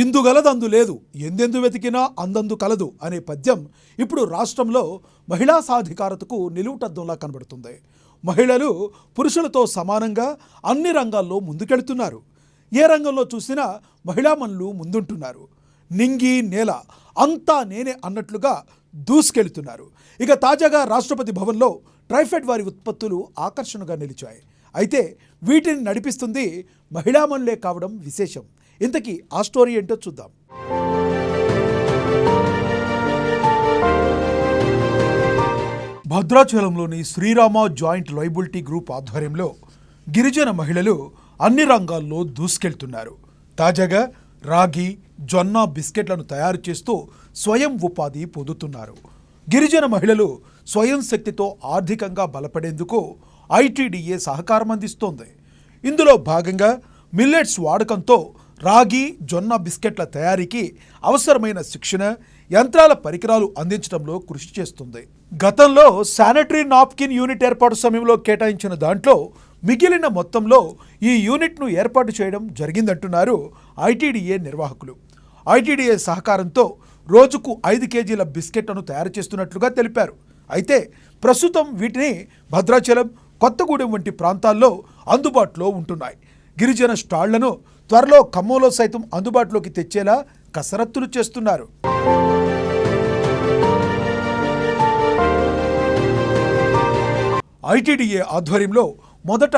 ఇందుగలదందు లేదు ఎందెందు వెతికినా అందందు కలదు అనే పద్యం ఇప్పుడు రాష్ట్రంలో మహిళా సాధికారతకు నిలువుటద్దంలా కనబడుతుంది. మహిళలు పురుషులతో సమానంగా అన్ని రంగాల్లో ముందుకెళ్తున్నారు. ఏ రంగంలో చూసినా మహిళామణులు ముందుంటున్నారు. నింగి నేల అంతా నేనే అన్నట్లుగా దూసుకెళ్తున్నారు. ఇక తాజాగా రాష్ట్రపతి భవన్లో ట్రైఫెడ్ వారి ఉత్పత్తులు ఆకర్షణగా నిలిచాయి. అయితే వీటిని నడిపిస్తుంది మహిళామణులే కావడం విశేషం. ఇంతకీ ఆ స్టోరీ ఏంటో చూద్దాం. భద్రాచలంలోని శ్రీరామ జాయింట్ లయబిలిటీ గ్రూప్ ఆధ్వర్యంలో గిరిజన మహిళలు అన్ని రంగాల్లో దూసుకెళ్తున్నారు. తాజాగా రాగి, జొన్న బిస్కెట్లను తయారు చేస్తూ స్వయం ఉపాధి పొందుతున్నారు. గిరిజన మహిళలు స్వయం శక్తితో ఆర్థికంగా బలపడేందుకు ఐటీడీఏ సహకారం అందిస్తోంది. ఇందులో భాగంగా మిల్లెట్స్ వాడకంతో రాగి, జొన్న బిస్కెట్ల తయారీకి అవసరమైన శిక్షణ, యంత్రాల పరికరాలు అందించడంలో కృషి చేస్తుంది. గతంలో శానిటరీ నాప్కిన్ యూనిట్ ఏర్పాటు సమయంలో కేటాయించిన దాంట్లో మిగిలిన మొత్తంలో ఈ యూనిట్ను ఏర్పాటు చేయడం జరిగిందంటున్నారు ఐటీడీఏ నిర్వాహకులు. ఐటీడీఏ సహకారంతో రోజుకు 5 కేజీల బిస్కెట్లను తయారు చేస్తున్నట్లుగా తెలిపారు. అయితే ప్రస్తుతం వీటిని భద్రాచలం, కొత్తగూడెం వంటి ప్రాంతాల్లో అందుబాటులో ఉంటున్నాయి. గిరిజన స్టాళ్లను త్వరలో ఖమ్మంలో సైతం అందుబాటులోకి తెచ్చేలా కసరత్తులు చేస్తున్నారు. ఐటీడీఏ ఆధ్వర్యంలో మొదట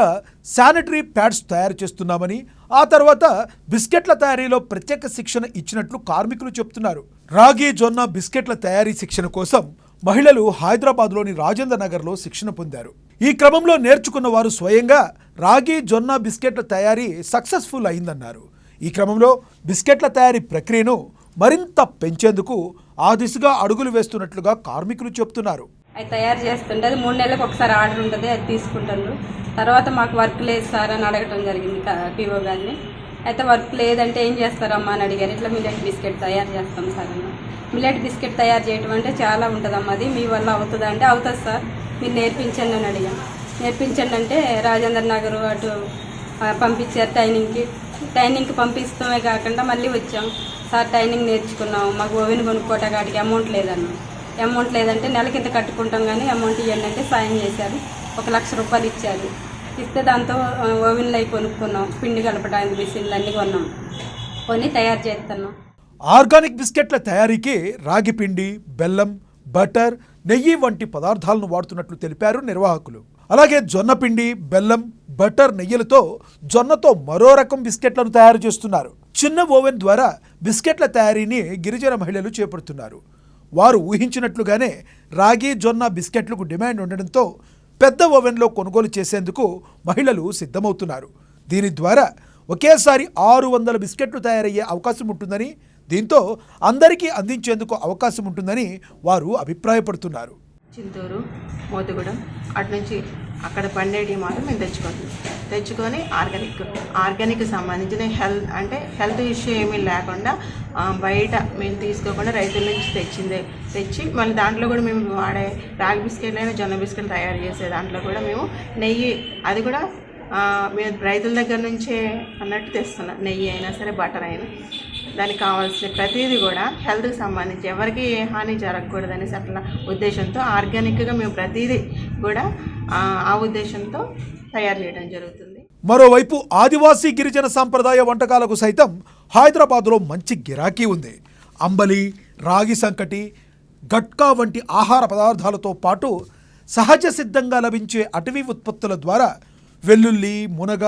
శానిటరీ ప్యాడ్స్ తయారు చేస్తున్నామని, ఆ తర్వాత బిస్కెట్ల తయారీలో ప్రత్యేక శిక్షణ ఇచ్చినట్లు కార్మికులు చెబుతున్నారు. రాగి, జొన్న బిస్కెట్ల తయారీ శిక్షణ కోసం మహిళలు హైదరాబాద్లోని రాజేంద్ర నగర్లో శిక్షణ పొందారు. ఈ క్రమంలో నేర్చుకున్న వారు స్వయంగా రాగి, జొన్న బిస్కెట్ల తయారీ సక్సెస్ఫుల్ అయిందన్నారు. ఈ క్రమంలో బిస్కెట్ల తయారీ ప్రక్రియను మరింత పెంచేందుకు ఆ దిశగా అడుగులు వేస్తున్నట్లుగా కార్మికులు చెబుతున్నారు. అది తయారు చేస్తుంటే అది 3 నెలలకు ఒకసారి ఆర్డర్ ఉంటుంది, అది తీసుకుంటారు. తర్వాత మాకు వర్క్ లేదు సార్ అని అడగటం జరిగింది పీఓ గారిని. అయితే వర్క్ లేదంటే ఏం చేస్తారమ్మా అని అడిగారు. ఇట్లా మిల్లెట్ బిస్కెట్ తయారు చేస్తాం సార్ అన్న. మిల్లెట్ బిస్కెట్ తయారు చేయడం అంటే చాలా ఉంటుందమ్మా, అది మీ వల్ల అవుతుందా అంటే అవుతుంది సార్, మీరు నేర్పించండి అని అడిగాను. నేర్పించండి అంటే రాజేంద్ర నగర్ అటు పంపించారు ట్రైనింగ్కి పంపిస్తామే కాకుండా మళ్ళీ వచ్చాం సార్, ట్రైనింగ్ నేర్చుకున్నాం, మాకు ఓవెన్ కొనుక్కోవటానికి అమౌంట్ లేదన్నా. అమౌంట్ లేదంటే నెలకింత కట్టుకుంటాం కానీ అమౌంట్ ఇవ్వండి అంటే సాయం చేశారు. 1 లక్ష రూపాయలు ఇచ్చారు. ఇస్తే దాంతో ఓవెన్లు అవి కొనుక్కున్నాం, పిండి కలపడానికి మిషన్లు అన్నీ కొన్నాం, కొని తయారు చేస్తున్నాం. ఆర్గానిక్ బిస్కెట్ల తయారీకి రాగి పిండి, బెల్లం, బటర్, నెయ్యి వంటి పదార్థాలను వాడుతున్నట్లు తెలిపారు నిర్వాహకులు. అలాగే జొన్న పిండి, బెల్లం, బటర్, నెయ్యిలతో జొన్నతో మరో రకం బిస్కెట్లను తయారు చేస్తున్నారు. చిన్న ఓవెన్ ద్వారా బిస్కెట్ల తయారీని గిరిజన మహిళలు చేపడుతున్నారు. వారు ఊహించినట్లుగానే రాగి, జొన్న బిస్కెట్లకు డిమాండ్ ఉండడంతో పెద్ద ఓవెన్లో కొనుగోలు చేసేందుకు మహిళలు సిద్ధమవుతున్నారు. దీని ద్వారా ఒకేసారి 600 బిస్కెట్లు తయారయ్యే అవకాశం ఉంటుందని, దీంతో అందరికీ అందించేందుకు అవకాశం ఉంటుందని వారు అభిప్రాయపడుతున్నారు. చింతూరు, మోతుగూడెం అటు నుంచి అక్కడ పండేటి మాత్రం మేము తెచ్చుకొని ఆర్గానిక్ సంబంధించిన హెల్త్ ఇష్యూ ఏమీ లేకుండా బయట మేము తీసుకోకుండా రైతుల నుంచి తెచ్చి మళ్ళీ దాంట్లో కూడా మేము వాడే రాగి బిస్కెట్లు అయినా జొన్న బిస్కెట్లు తయారు చేసే దాంట్లో కూడా మేము నెయ్యి, అది కూడా మేము రైతుల దగ్గర నుంచే అన్నట్టు తెస్తున్నాం. నెయ్యి అయినా సరే, బటర్ అయినా, దానికి కావాల్సిన ప్రతిదీ కూడా హెల్త్కి సంబంధించి ఎవరికి ఏ హాని జరగకూడదనేసి అట్లా ఉద్దేశంతో ఆర్గానిక్గా మేము ప్రతిదీ కూడా ఆ ఉద్దేశంతో తయారు చేయడం జరుగుతుంది. మరోవైపు ఆదివాసీ గిరిజన సాంప్రదాయ వంటకాలకు సైతం హైదరాబాద్లో మంచి గిరాకీ ఉంది. అంబలి, రాగి సంకటి, గట్కా వంటి ఆహార పదార్థాలతో పాటు సహజ సిద్ధంగా లభించే అటవీ ఉత్పత్తుల ద్వారా వెల్లుల్లి, మునగ,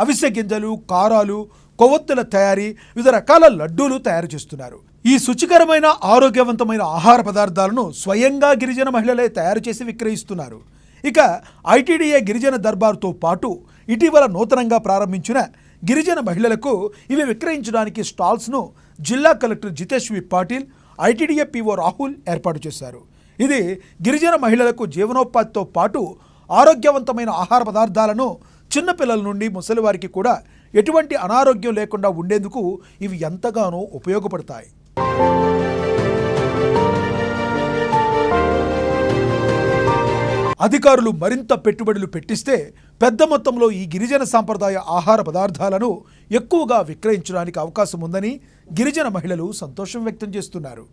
అవిసె గింజలు, కారాలు, కొవ్వొత్తుల తయారీ, వివిధ రకాల లడ్డూలు తయారు చేస్తున్నారు. ఈ శుచికరమైన ఆరోగ్యవంతమైన ఆహార పదార్థాలను స్వయంగా గిరిజన మహిళలే తయారు చేసి విక్రయిస్తున్నారు. ఇక ఐటీడీఏ గిరిజన దర్బార్తో పాటు ఇటీవల నూతనంగా ప్రారంభించిన గిరిజన మహిళలకు ఇవి విక్రయించడానికి స్టాల్స్ను జిల్లా కలెక్టర్ జితేష్ వి పాటిల్, ఐటీడీఏ పీఓ రాహుల్ ఏర్పాటు చేశారు. ఇది గిరిజన మహిళలకు జీవనోపాధితో పాటు ఆరోగ్యవంతమైన ఆహార పదార్థాలను చిన్నపిల్లల నుండి ముసలివారికి కూడా ఎటువంటి అనారోగ్యం లేకుండా ఉండేందుకు ఇవి ఎంతగానో ఉపయోగపడతాయి. అధికారులు మరింత పెట్టుబడులు పెట్టిస్తే పెద్ద మొత్తంలో ఈ గిరిజన సాంప్రదాయ ఆహార పదార్థాలను ఎక్కువగా విక్రయించడానికి అవకాశం ఉందని గిరిజన మహిళలు సంతోషం వ్యక్తం చేస్తున్నారు.